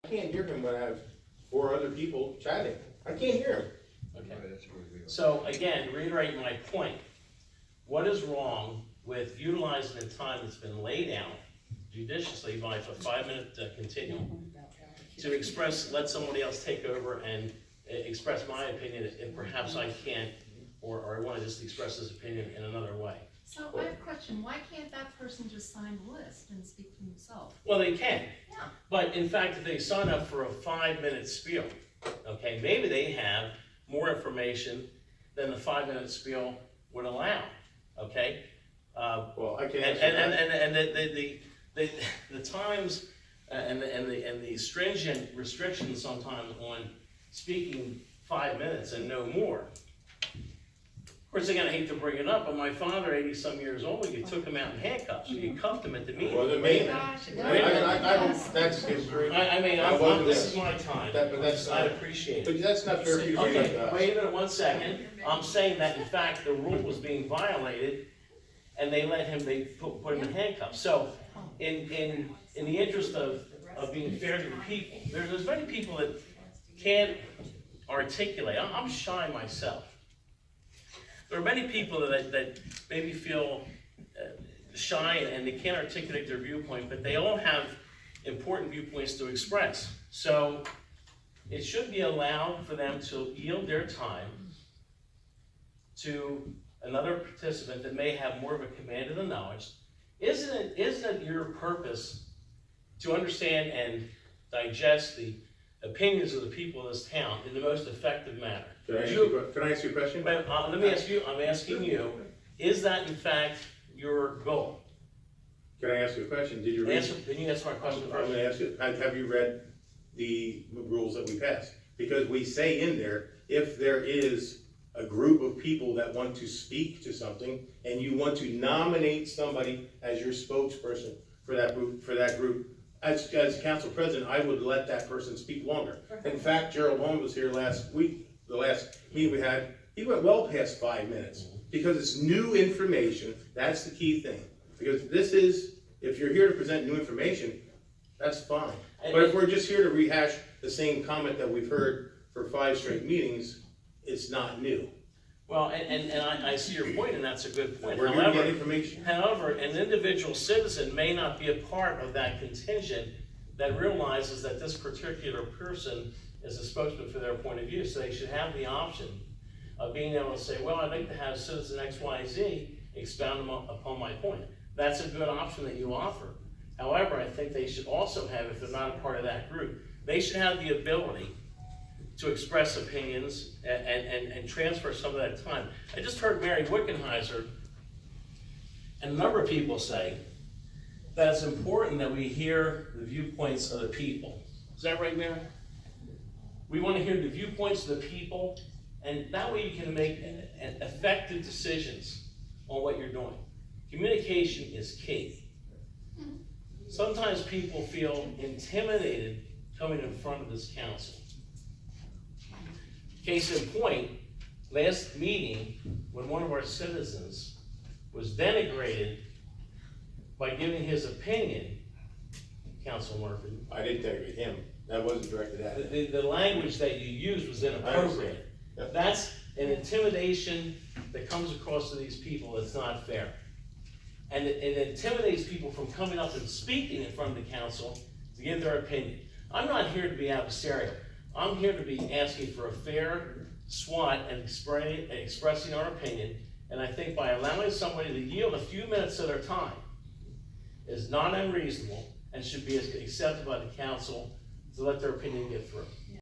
can't hear him when I have 4 other people chatting. I can't hear him. Okay. So again, reiterating my point, what is wrong with utilizing the time that's been laid out judiciously by a 5-minute continuum to express, let somebody else take over and express my opinion if perhaps I can't, or I want to just express his opinion in another way. So I have a question, why can't that person just sign the list and speak for himself? Well, they can. Yeah. But in fact, if they sign up for a 5-minute spiel, okay, maybe they have more information than the 5-minute spiel would allow, okay? Well, I can answer And the times and the stringent restrictions sometimes on speaking 5 minutes and no more. Of course, again, I hate to bring it up, but my father, 80-some years old, you took him out in handcuffs, you cuffed him at the meeting. Well, me. Gosh, I don't, that's history. I mean, this is my time. But that's I not, appreciate it. but that's not fair for you to bring up Okay, to us. wait a minute, 1 second. I'm saying that in fact, the rule was being violated, and they let him, they put him in handcuffs. So, in the interest of being fair to the people, there's many people that can't articulate. I'm shy myself. There are many people that maybe feel shy and they can't articulate their viewpoint, but they all have important viewpoints to express. So it should be allowed for them to yield their time to another participant that may have more of a command of the knowledge. Isn't it your purpose to understand and digest the opinions of the people of this town in the most effective manner? Can I ask you a question? But, let me ask you, I'm asking you, is that in fact your goal? Can I ask you a question? Did you read? Can you answer my question I'm first? going to ask you, have you read the rules that we passed? Because we say in there, if there is a group of people that want to speak to something, and you want to nominate somebody as your spokesperson for that group, as council president, I would let that person speak longer. In fact, Gerald Holmes was here last week, the last meeting we had, he went well past 5 minutes, because it's new information. That's the key thing. Because this is, if you're here to present new information, that's fine. But if we're just here to rehash the same comment that we've heard for 5 straight meetings, it's not new. Well, and I see your point, and that's a good point. We're here to get information. However, an individual citizen may not be a part of that contingent that realizes that this particular person is a spokesman for their point of view, so they should have the option of being able to say, well, I'd like to have citizen XYZ expound upon my point. That's a good option that you offer. However, I think they should also have, if they're not a part of that group, they should have the ability to express opinions and transfer some of that time. I just heard Mary Wickenheiser and a number of people say that it's important that we hear the viewpoints of the people. Is that right, Mary? We want to hear the viewpoints of the people, and that way you can make effective decisions on what you're doing. Communication is key. Sometimes people feel intimidated coming in front of this council. Case in point, last meeting, when one of our citizens was denigrated by giving his opinion, Council Murphy. I didn't denigrate him. That wasn't directed at him. The language that you used was inappropriate. Yep. That's an intimidation that comes across to these people that's not fair. And it intimidates people from coming up and speaking in front of the council to give their opinion. I'm not here to be adversarial. I'm here to be asking for a fair swat and expressing our opinion. And I think by allowing somebody to yield a few minutes of their time is not unreasonable and should be accepted by the council to let their opinion get through.